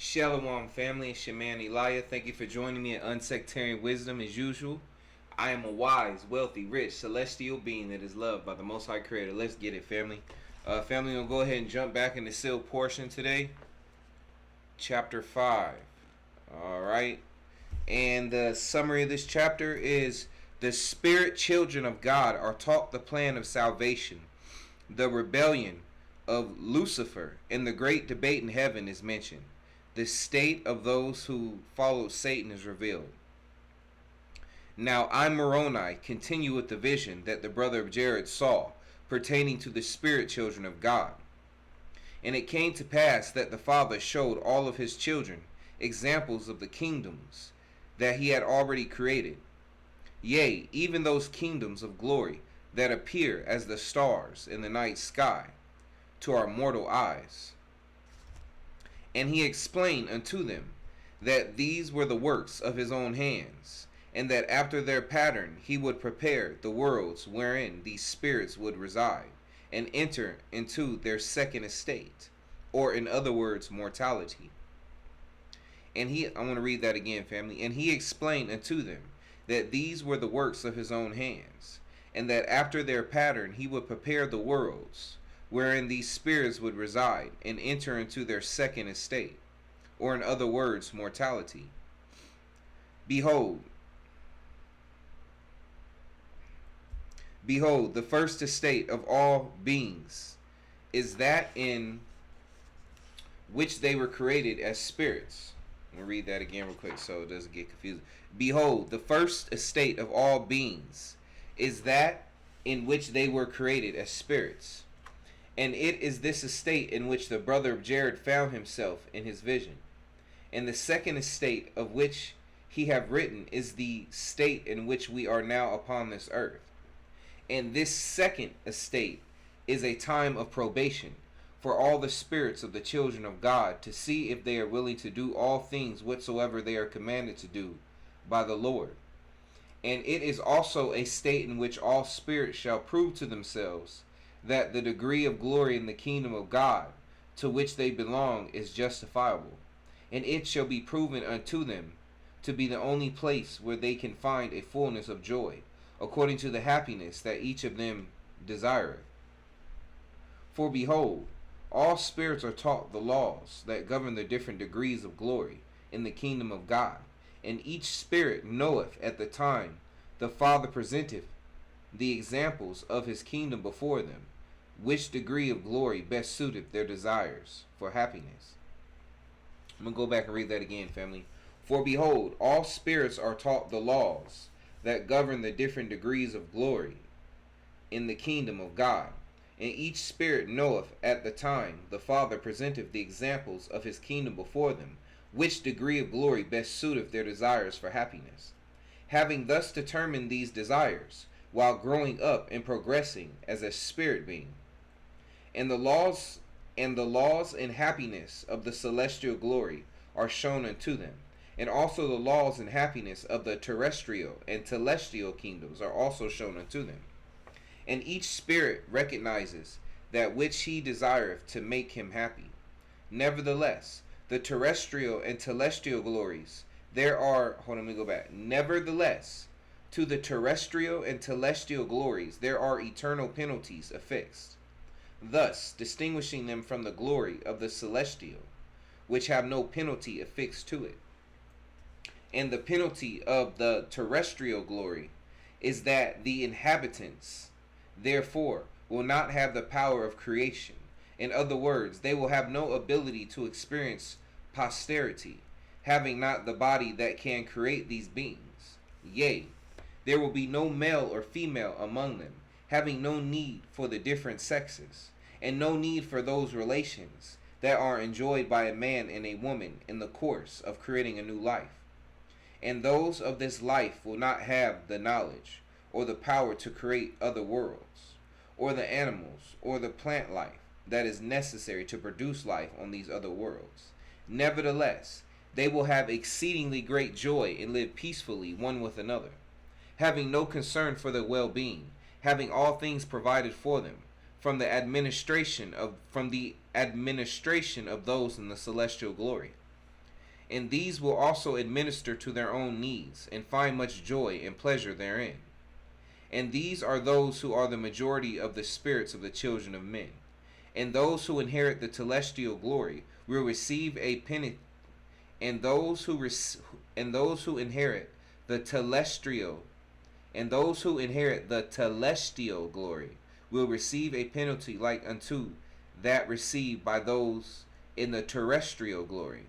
Shalom family, it's your man Elijah. Thank you for joining me at Unsectarian Wisdom as usual. I am a wise, wealthy, rich, celestial being that is loved by the Most High Creator. Let's get it, family. Family, we'll go ahead and jump back in the sealed portion today. Chapter 5. Alright. And the summary of this chapter is: the spirit children of God are taught the plan of salvation. The rebellion of Lucifer and the great debate in heaven is mentioned. The state of those who follow Satan is revealed. Now I, Moroni, continue with the vision that the brother of Jared saw pertaining to the spirit children of God. And it came to pass that the Father showed all of his children examples of the kingdoms that he had already created, yea, even those kingdoms of glory that appear as the stars in the night sky to our mortal eyes. And he explained unto them that these were the works of his own hands, and that after their pattern he would prepare the worlds wherein these spirits would reside, and enter into their second estate, or in other words, mortality. And I want to read that again, family. And he explained unto them that these were the works of his own hands, and that after their pattern he would prepare the worlds wherein these spirits would reside, and enter into their second estate, or in other words, mortality. Behold, the first estate of all beings is that in which they were created as spirits. I'm going to read that again real quick so it doesn't get confused. Behold, the first estate of all beings is that in which they were created as spirits. And it is this estate in which the brother of Jared found himself in his vision. And the second estate of which he have written is the state in which we are now upon this earth. And this second estate is a time of probation for all the spirits of the children of God, to see if they are willing to do all things whatsoever they are commanded to do by the Lord. And it is also a state in which all spirits shall prove to themselves that the degree of glory in the kingdom of God to which they belong is justifiable, and it shall be proven unto them to be the only place where they can find a fullness of joy, according to the happiness that each of them desireth. For behold, all spirits are taught the laws that govern the different degrees of glory in the kingdom of God, and each spirit knoweth at the time the Father presenteth the examples of his kingdom before them, which degree of glory best suiteth their desires for happiness. I'm going to go back and read that again, family. For behold, all spirits are taught the laws that govern the different degrees of glory in the kingdom of God, and each spirit knoweth at the time the Father presenteth the examples of his kingdom before them, which degree of glory best suiteth their desires for happiness. Having thus determined these desires, while growing up and progressing as a spirit being, and the laws and happiness of the celestial glory are shown unto them, and also the laws and happiness of the terrestrial and celestial kingdoms are also shown unto them. And each spirit recognizes that which he desireth to make him happy. Nevertheless, the terrestrial and celestial glories, Nevertheless, to the terrestrial and celestial glories there are eternal penalties affixed, thus distinguishing them from the glory of the celestial, which have no penalty affixed to it. And the penalty of the terrestrial glory is that the inhabitants, therefore, will not have the power of creation. In other words, they will have no ability to experience posterity, having not the body that can create these beings. Yea, there will be no male or female among them, having no need for the different sexes, and no need for those relations that are enjoyed by a man and a woman in the course of creating a new life. And those of this life will not have the knowledge or the power to create other worlds, or the animals or the plant life that is necessary to produce life on these other worlds. Nevertheless, they will have exceedingly great joy and live peacefully one with another, having no concern for their well-being, having all things provided for them, from the administration of those in the celestial glory. And these will also administer to their own needs, and find much joy and pleasure therein. And these are those who are the majority of the spirits of the children of men. And those who inherit the celestial glory will receive a penance. And those who inherit the telestial glory will receive a penalty like unto that received by those in the terrestrial glory,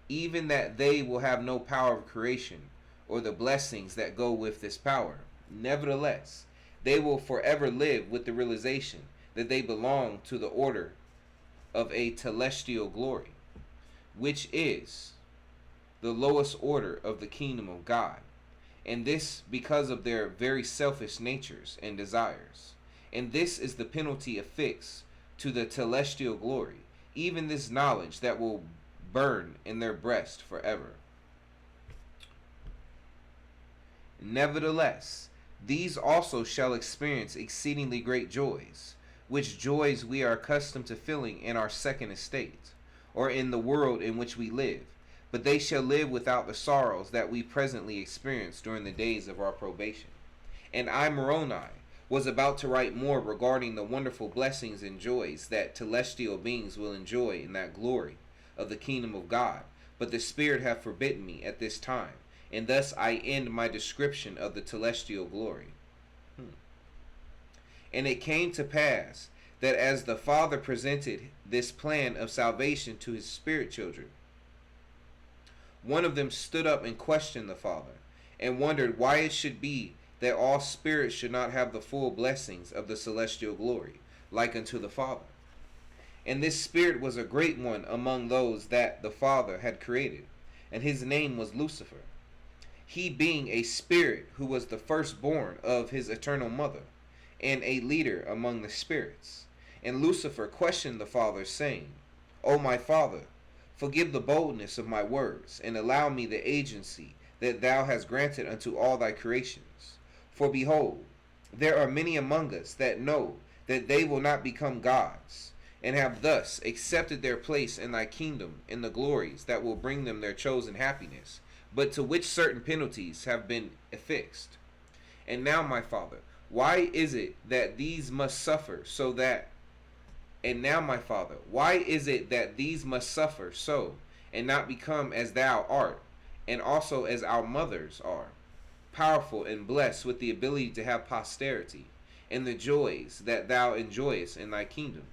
even that they will have no power of creation or the blessings that go with this power. Nevertheless, they will forever live with the realization that they belong to the order of a celestial glory, which is the lowest order of the kingdom of God, and this because of their very selfish natures and desires. And this is the penalty affixed to the celestial glory, even this knowledge that will burn in their breast forever. Nevertheless, these also shall experience exceedingly great joys, which joys we are accustomed to feeling in our second estate, or in the world in which we live, but they shall live without the sorrows that we presently experience during the days of our probation. And I, Moroni, was about to write more regarding the wonderful blessings and joys that celestial beings will enjoy in that glory of the kingdom of God, but the Spirit hath forbidden me at this time, and thus I end my description of the celestial glory. And it came to pass that as the Father presented this plan of salvation to his spirit children, one of them stood up and questioned the Father, and wondered why it should be that all spirits should not have the full blessings of the celestial glory, like unto the Father. And this spirit was a great one among those that the Father had created, and his name was Lucifer, he being a spirit who was the firstborn of his eternal mother, and a leader among the spirits. And Lucifer questioned the Father, saying, O my Father, forgive the boldness of my words, and allow me the agency that thou hast granted unto all thy creations. For behold, there are many among us that know that they will not become gods, and have thus accepted their place in thy kingdom in the glories that will bring them their chosen happiness, but to which certain penalties have been affixed. And now, my Father, why is it that these must suffer so, and not become as thou art, and also as our mothers are, powerful and blessed with the ability to have posterity, and the joys that thou enjoyest in thy kingdom?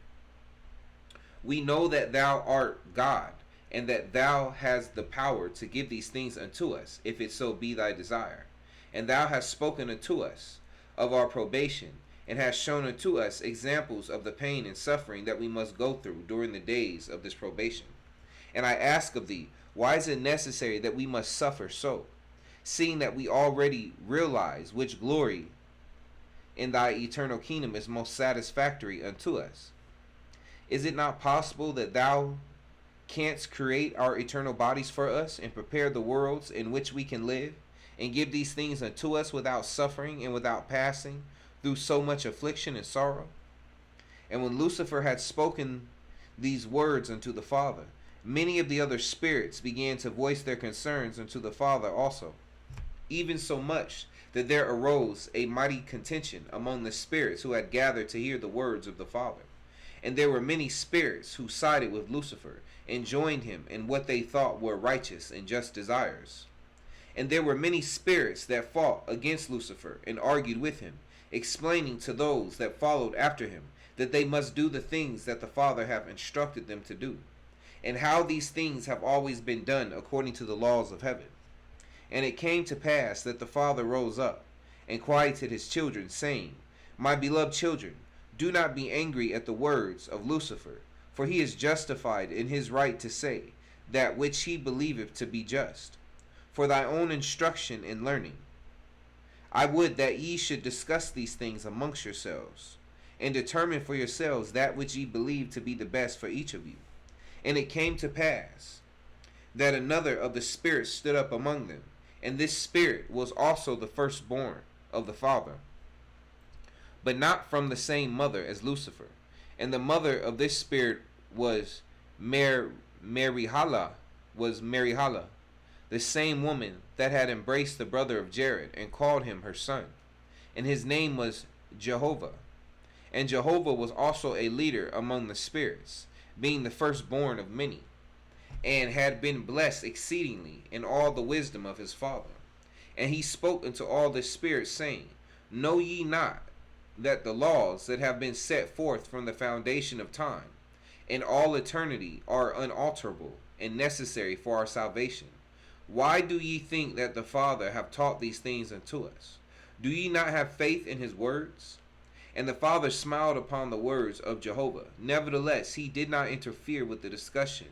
We know that thou art God, and that thou hast the power to give these things unto us, if it so be thy desire. And thou hast spoken unto us of our probation, and hast shown unto us examples of the pain and suffering that we must go through during the days of this probation. And I ask of thee, why is it necessary that we must suffer so, seeing that we already realize which glory in thy eternal kingdom is most satisfactory unto us? Is it not possible that thou canst create our eternal bodies for us, and prepare the worlds in which we can live, and give these things unto us without suffering and without passing through so much affliction and sorrow? And when Lucifer had spoken these words unto the Father, many of the other spirits began to voice their concerns unto the Father also, even so much that there arose a mighty contention among the spirits who had gathered to hear the words of the Father. And there were many spirits who sided with Lucifer, and joined him in what they thought were righteous and just desires. And there were many spirits that fought against Lucifer, and argued with him, explaining to those that followed after him that they must do the things that the Father hath instructed them to do, and how these things have always been done according to the laws of heaven. And it came to pass that the Father rose up, and quieted his children, saying, My beloved children, do not be angry at the words of Lucifer, for he is justified in his right to say that which he believeth to be just, for thy own instruction and learning. I would that ye should discuss these things amongst yourselves, and determine for yourselves that which ye believe to be the best for each of you. And it came to pass that another of the spirits stood up among them, and this spirit was also the firstborn of the Father, but not from the same mother as Lucifer. And the mother of this spirit was Merihala, was Merihala, the same woman that had embraced the brother of Jared and called him her son. And his name was Jehovah. And Jehovah was also a leader among the spirits, being the firstborn of many, and had been blessed exceedingly in all the wisdom of his father. And he spoke unto all the spirits, saying, Know ye not that the laws that have been set forth from the foundation of time in all eternity are unalterable and necessary for our salvation? Why do ye think that the Father have taught these things unto us? Do ye not have faith in his words? And the Father smiled upon the words of Jehovah. Nevertheless, he did not interfere with the discussions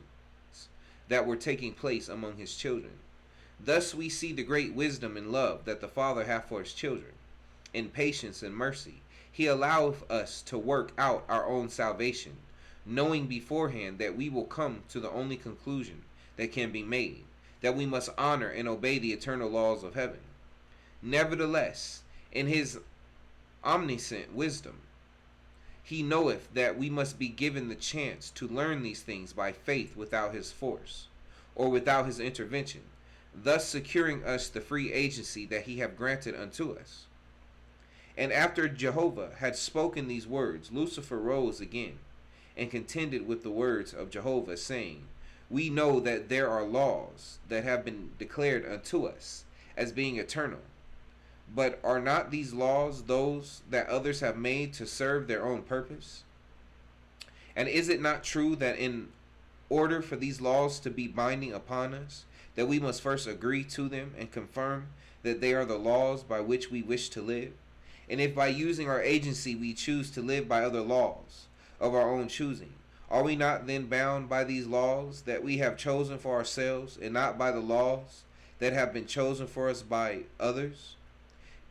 that were taking place among his children. Thus we see the great wisdom and love that the Father hath for his children. In patience and mercy, he alloweth us to work out our own salvation, knowing beforehand that we will come to the only conclusion that can be made, that we must honor and obey the eternal laws of heaven. Nevertheless, in his omniscient wisdom, he knoweth that we must be given the chance to learn these things by faith without his force, or without his intervention, thus securing us the free agency that he hath granted unto us. And after Jehovah had spoken these words, Lucifer rose again, and contended with the words of Jehovah, saying, We know that there are laws that have been declared unto us as being eternal. But are not these laws those that others have made to serve their own purpose? And is it not true that in order for these laws to be binding upon us, that we must first agree to them and confirm that they are the laws by which we wish to live? And if by using our agency we choose to live by other laws of our own choosing, are we not then bound by these laws that we have chosen for ourselves, and not by the laws that have been chosen for us by others?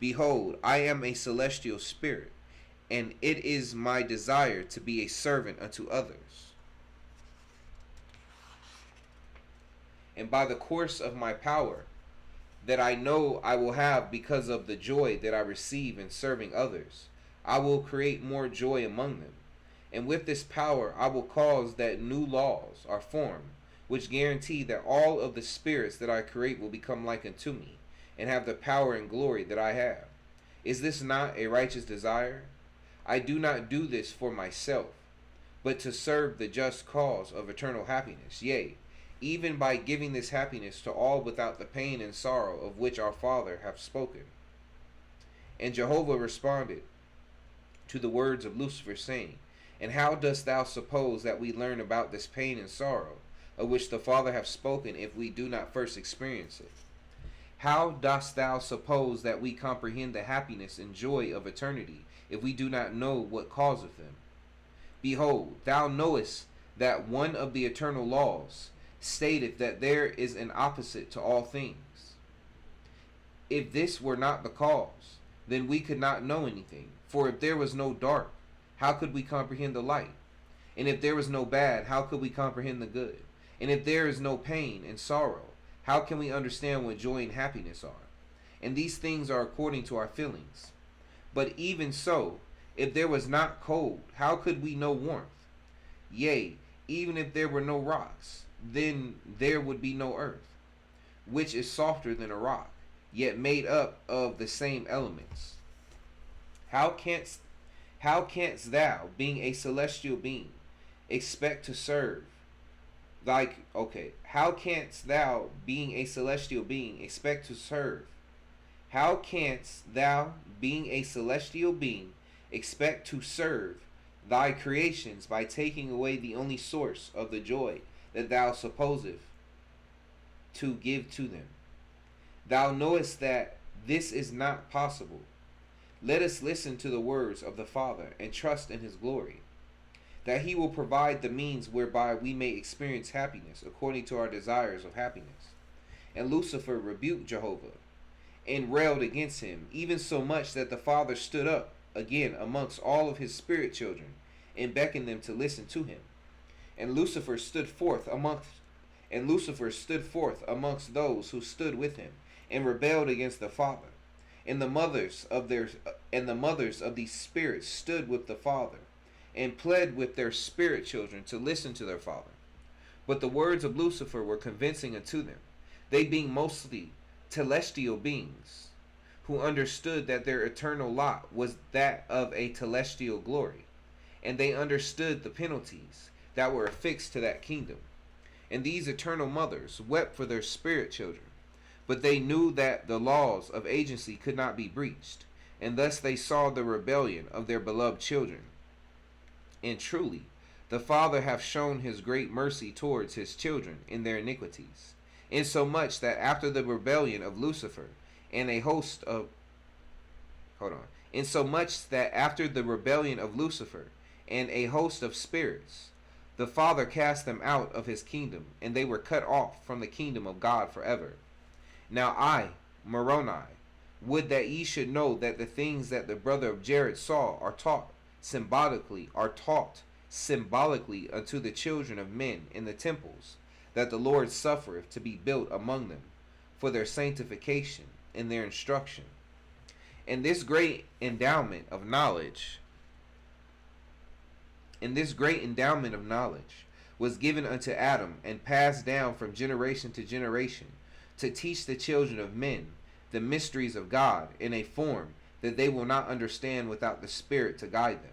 Behold, I am a celestial spirit, and it is my desire to be a servant unto others. And by the course of my power, that I know I will have because of the joy that I receive in serving others, I will create more joy among them. And with this power I will cause that new laws are formed, which guarantee that all of the spirits that I create will become like unto me, and have the power and glory that I have. Is this not a righteous desire? I do not do this for myself, but to serve the just cause of eternal happiness, yea, even by giving this happiness to all without the pain and sorrow of which our Father hath spoken. And Jehovah responded to the words of Lucifer, saying, And how dost thou suppose that we learn about this pain and sorrow, of which the Father hath spoken, if we do not first experience it? How dost thou suppose that we comprehend the happiness and joy of eternity, if we do not know what causeth them? Behold, thou knowest that one of the eternal laws stateth that there is an opposite to all things. If this were not the cause, then we could not know anything. For if there was no dark, how could we comprehend the light? And if there was no bad, how could we comprehend the good? And if there is no pain and sorrow, how can we understand what joy and happiness are? And these things are according to our feelings. But even so, if there was not cold, how could we know warmth? Yea, even if there were no rocks, then there would be no earth, which is softer than a rock, yet made up of the same elements. How canst thou, being a celestial being, expect to serve how canst thou, being a celestial being, expect to serve? How canst thou, being a celestial being, expect to serve thy creations by taking away the only source of the joy that thou supposeth to give to them? Thou knowest that this is not possible. Let us listen to the words of the Father and trust in his glory, that he will provide the means whereby we may experience happiness according to our desires of happiness. And Lucifer rebuked Jehovah and railed against him, even so much that the Father stood up again amongst all of his spirit children and beckoned them to listen to him. And Lucifer stood forth amongst those who stood with him, and rebelled against the Father. And the mothers of these spirits stood with the Father, and pled with their spirit children to listen to their Father. But the words of Lucifer were convincing unto them, they being mostly telestial beings, who understood that their eternal lot was that of a telestial glory, and they understood the penalties that were affixed to that kingdom. And these eternal mothers wept for their spirit children, but they knew that the laws of agency could not be breached, and thus they saw the rebellion of their beloved children. And truly, the Father hath shown his great mercy towards his children in their iniquities, insomuch that after the rebellion of Lucifer and a host of insomuch that after the rebellion of Lucifer and a host of spirits, the Father cast them out of his kingdom, and they were cut off from the kingdom of God forever. Now I, Moroni, would that ye should know that the things that the brother of Jared saw are taught symbolically unto the children of men in the temples that the Lord suffereth to be built among them, for their sanctification and their instruction. And this great endowment of knowledge was given unto Adam, and passed down from generation to generation, to teach the children of men the mysteries of God in a form that they will not understand without the Spirit to guide them.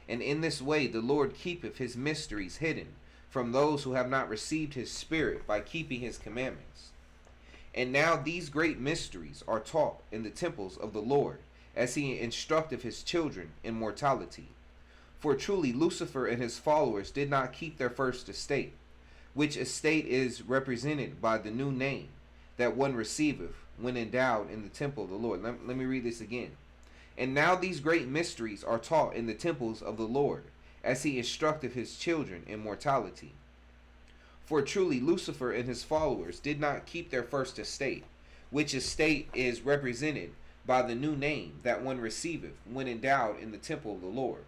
And in this way the Lord keepeth his mysteries hidden from those who have not received his Spirit by keeping his commandments. And now these great mysteries are taught in the temples of the Lord, as he instructeth his children in mortality. For truly Lucifer and his followers did not keep their first estate, which estate is represented by the new name that one receiveth when endowed in the temple of the Lord. Let me read this again. And now these great mysteries are taught in the temples of the Lord, as he instructeth his children in mortality. For truly Lucifer and his followers did not keep their first estate, which estate is represented by the new name that one receiveth when endowed in the temple of the Lord.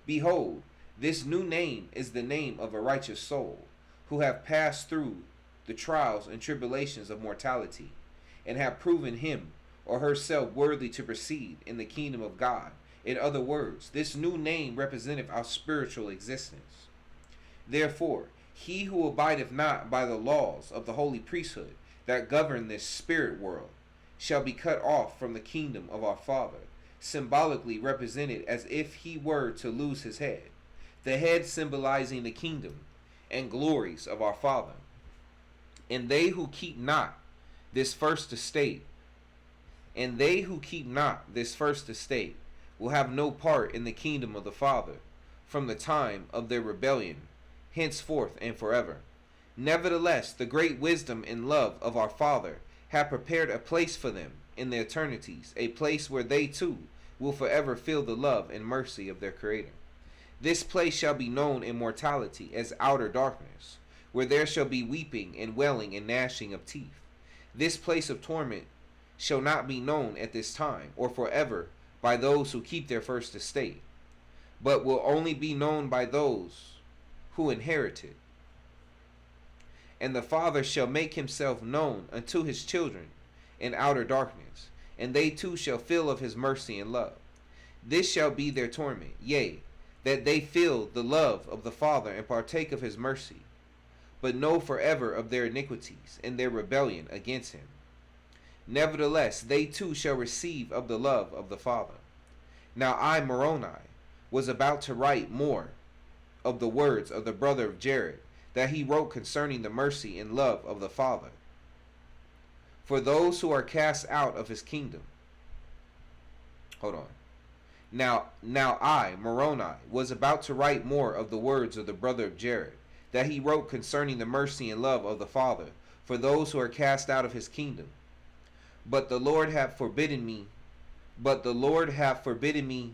Behold, this new name is the name of a righteous soul, who have passed through the trials and tribulations of mortality, and have proven him or herself worthy to proceed in the kingdom of God. In other words, this new name representeth our spiritual existence. Therefore, he who abideth not by the laws of the holy priesthood that govern this spirit world shall be cut off from the kingdom of our Father, symbolically represented as if he were to lose his head, the head symbolizing the kingdom and glories of our Father. And they who keep not this first estate will have no part in the kingdom of the Father from the time of their rebellion, henceforth and forever. Nevertheless, the great wisdom and love of our Father have prepared a place for them in the eternities, a place where they too will forever feel the love and mercy of their Creator. This place shall be known in mortality as outer darkness, where there shall be weeping and wailing and gnashing of teeth. This place of torment shall not be known at this time or forever by those who keep their first estate, but will only be known by those who inherit it. And the Father shall make himself known unto his children in outer darkness, and they too shall feel of his mercy and love. This shall be their torment, yea, that they feel the love of the Father and partake of his mercy, but know forever of their iniquities and their rebellion against him. Nevertheless, they too shall receive of the love of the Father. Now I, Moroni, was about to write more of the words of the brother of Jared, that he wrote concerning the mercy and love of the Father, for those who are cast out of his kingdom. Now I, Moroni, was about to write more of the words of the brother of Jared, that he wrote concerning the mercy and love of the Father, for those who are cast out of his kingdom. But the Lord hath forbidden me,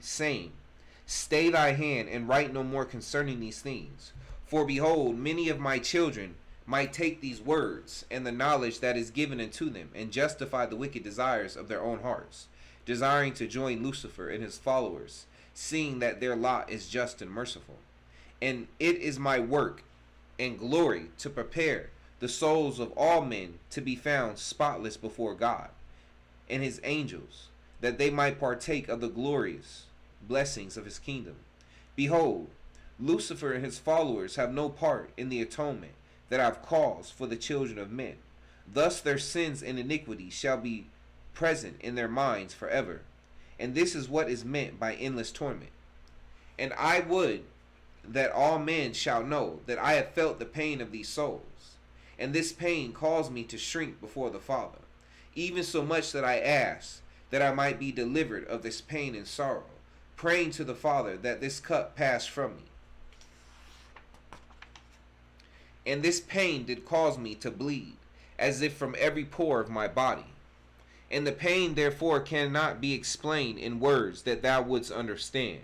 saying, Stay thy hand, and write no more concerning these things. For behold, many of my children might take these words, and the knowledge that is given unto them, and justify the wicked desires of their own hearts, desiring to join Lucifer and his followers, seeing that their lot is just and merciful. And it is my work and glory to prepare the souls of all men to be found spotless before God and his angels, that they might partake of the glorious blessings of his kingdom. Behold, Lucifer and his followers have no part in the atonement that I've caused for the children of men. Thus their sins and iniquities shall be present in their minds forever. And this is what is meant by endless torment. And I would that all men shall know that I have felt the pain of these souls. And this pain caused me to shrink before the Father, even so much that I asked that I might be delivered of this pain and sorrow, praying to the Father that this cup pass from me. And this pain did cause me to bleed, as if from every pore of my body. And the pain therefore cannot be explained in words that thou wouldst understand.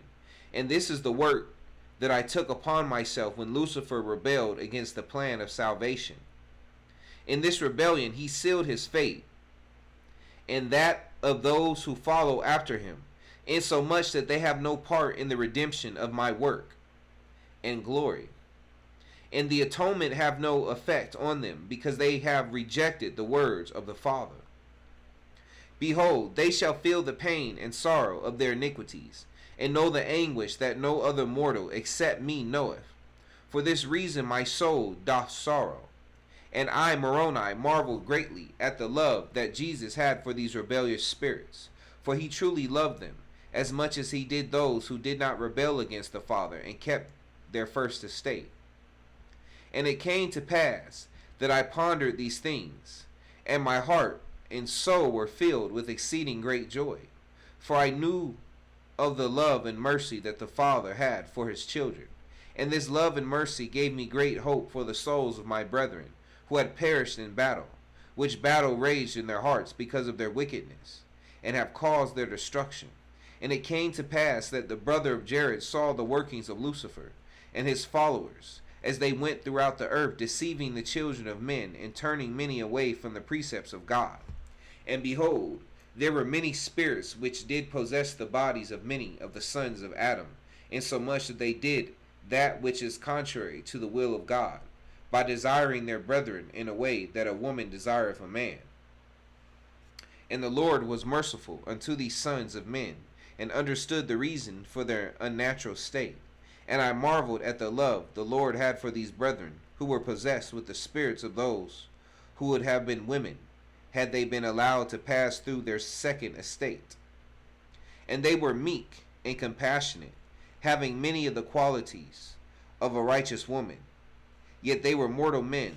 And this is the work that I took upon myself when Lucifer rebelled against the plan of salvation. In this rebellion he sealed his fate, and that of those who follow after him, insomuch that they have no part in the redemption of my work and glory. And the atonement have no effect on them, because they have rejected the words of the Father. Behold, they shall feel the pain and sorrow of their iniquities, and know the anguish that no other mortal except me knoweth. For this reason my soul doth sorrow. And I, Moroni, marvel greatly at the love that Jesus had for these rebellious spirits, for he truly loved them, as much as he did those who did not rebel against the Father and kept their first estate. And it came to pass that I pondered these things, and my heart and soul were filled with exceeding great joy, for I knew of the love and mercy that the Father had for his children. And this love and mercy gave me great hope for the souls of my brethren, who had perished in battle, which battle raged in their hearts because of their wickedness, and have caused their destruction. And it came to pass that the brother of Jared saw the workings of Lucifer and his followers, as they went throughout the earth, deceiving the children of men, and turning many away from the precepts of God. And behold, there were many spirits which did possess the bodies of many of the sons of Adam, insomuch that they did that which is contrary to the will of God, by desiring their brethren in a way that a woman desireth a man. And the Lord was merciful unto these sons of men, and understood the reason for their unnatural state. And I marveled at the love the Lord had for these brethren, who were possessed with the spirits of those who would have been women, had they been allowed to pass through their second estate. And they were meek and compassionate, having many of the qualities of a righteous woman. Yet they were mortal men,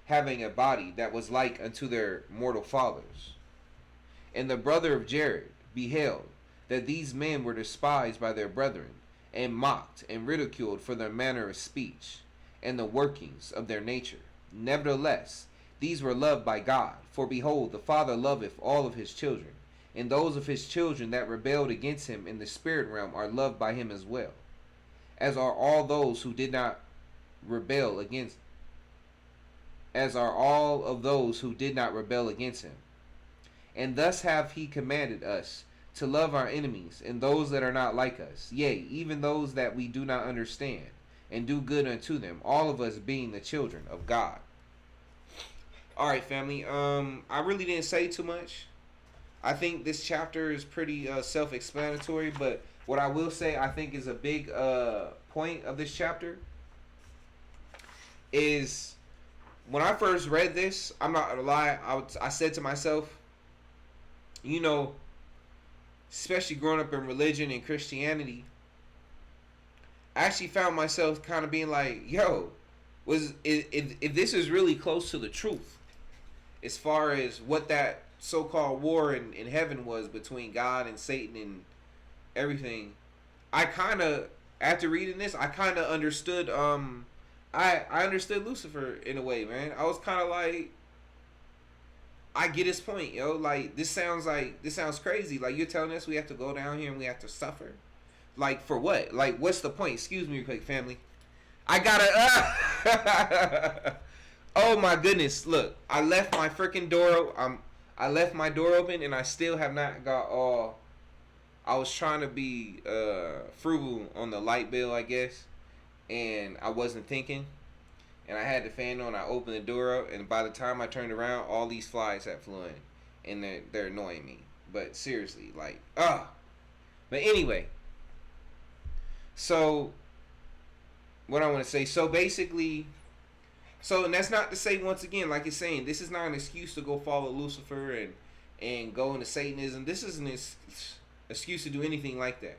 having a body that was like unto their mortal fathers. And the brother of Jared beheld that these men were despised by their brethren, and mocked and ridiculed for their manner of speech, and the workings of their nature. Nevertheless, these were loved by God, for behold, the Father loveth all of his children, and those of his children that rebelled against him in the spirit realm are loved by him as well, as are all those who did not rebel against, as are all of those who did not rebel against him. And thus have he commanded us to love our enemies, and those that are not like us, yea, even those that we do not understand, and do good unto them, all of us being the children of God. Alright, family, I really didn't say too much. I think this chapter is pretty self-explanatory, but what I will say I think is a big point of this chapter is, when I first read this, I'm not gonna lie, I said to myself, you know, especially growing up in religion and Christianity, I actually found myself kind of being like, yo, if this is really close to the truth, as far as what that so-called war in heaven was between God and Satan and everything, I kind of, after reading this, I kind of understood, I understood Lucifer in a way, man. I was kind of like, I get his point, yo. Like, this sounds crazy. Like, you're telling us we have to go down here and we have to suffer. Like, for what? Like, what's the point? Excuse me real quick, family. I gotta, oh my goodness. Look, I left my freaking door, I left my door open and I still have not got all, I was trying to be frugal on the light bill, I guess. And I wasn't thinking, and I had the fan on. I opened the door up, and by the time I turned around, all these flies had flown in, and they're annoying me. But seriously, like, But anyway, so what I want to say. So basically, So, and that's not to say, once again, like it's saying, this is not an excuse to go follow Lucifer and go into Satanism. This isn't an excuse to do anything like that.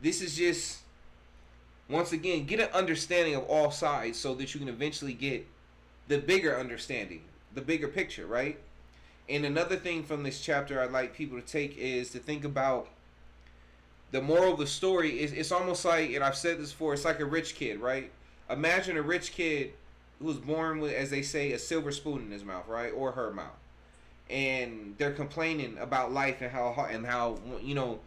This is just, once again, get an understanding of all sides so that you can eventually get the bigger understanding, the bigger picture, right? And another thing from this chapter I'd like people to take is to think about the moral of the story. It's almost like, and I've said this before, it's like a rich kid, right? Imagine a rich kid who was born with, as they say, a silver spoon in his mouth, right? Or her mouth. And they're complaining about life and how you know,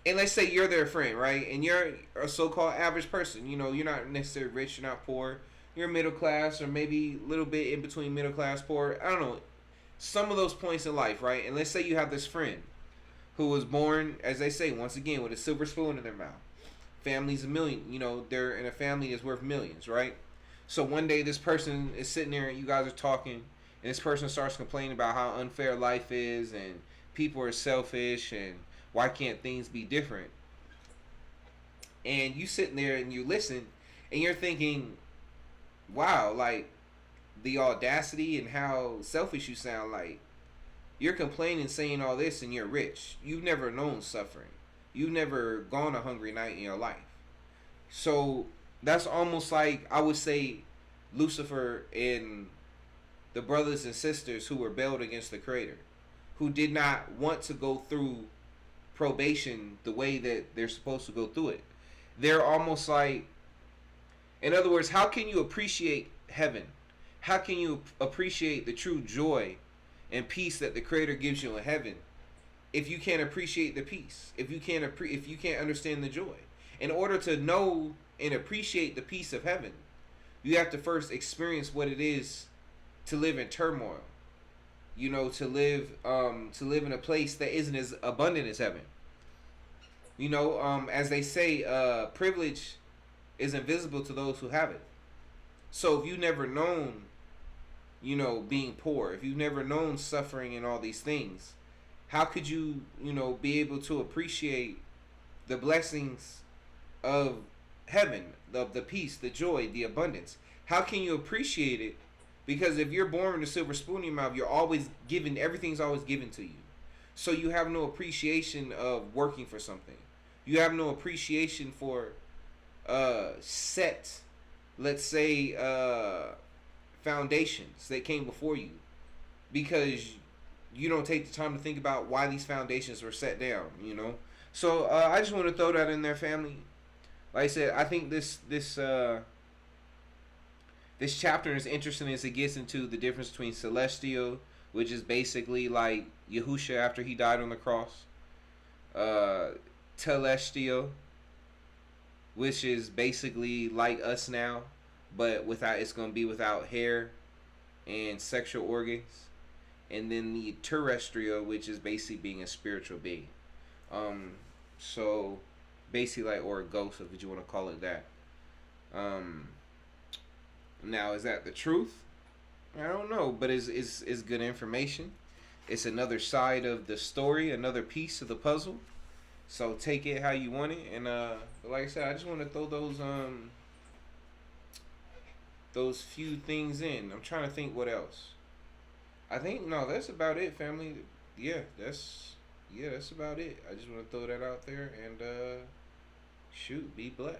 and let's say you're their friend, right? And you're a so-called average person. You know, you're not necessarily rich, you're not poor. You're middle class, or maybe a little bit in between middle class, poor. I don't know. Some of those points in life, right? And let's say you have this friend who was born, as they say, once again, with a silver spoon in their mouth. Family's a million. You know, they're in a family that's worth millions, right? So one day this person is sitting there and you guys are talking, and this person starts complaining about how unfair life is and people are selfish and why can't things be different? And you sitting there and you listen and you're thinking, wow, like the audacity and how selfish you sound. Like, you're complaining, saying all this, and you're rich. You've never known suffering. You've never gone a hungry night in your life. So that's almost like, I would say, Lucifer and the brothers and sisters who rebelled against the Creator, who did not want to go through probation the way that they're supposed to go through it. They're almost like, in other words, how can you appreciate heaven? How can you appreciate the true joy and peace that the Creator gives you in heaven if you can't appreciate the peace? If you can't understand the joy? In order to know and appreciate the peace of heaven, you have to first experience what it is to live in turmoil. You know, to live in a place that isn't as abundant as heaven. You know, as they say, privilege is invisible to those who have it. So if you've never known, you know, being poor, if you've never known suffering and all these things, how could you, you know, be able to appreciate the blessings of heaven, the peace, the joy, the abundance? How can you appreciate it? Because if you're born with a silver spoon in your mouth, you're always given, everything's always given to you. So you have no appreciation of working for something. You have no appreciation for set, let's say, foundations that came before you, because you don't take the time to think about why these foundations were set down, you know. So I just want to throw that in there, family. Like I said, I think this chapter is interesting as it gets into the difference between celestial, which is basically like Yahusha after he died on the cross, telestial, which is basically like us now, but without, it's going to be without hair and sexual organs, and then the terrestrial, which is basically being a spiritual being. So basically like, or a ghost, if you want to call it that. Now, is that the truth? I don't know, but it's good information. It's another side of the story, another piece of the puzzle. So take it how you want it, and like I said, I just want to throw those few things in. I'm trying to think what else. I think, no, that's about it, family. Yeah, that's about it. I just want to throw that out there, and shoot, be blessed.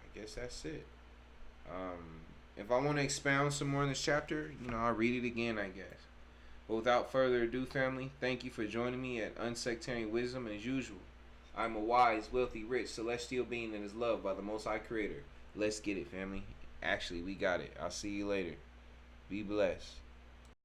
I guess that's it. If I want to expound some more in this chapter, you know, I'll read it again, I guess. But without further ado, family, thank you for joining me at Unsectarian Wisdom. As usual, I'm a wise, wealthy, rich, celestial being that is loved by the Most High Creator. Let's get it, family. Actually, we got it. I'll see you later. Be blessed.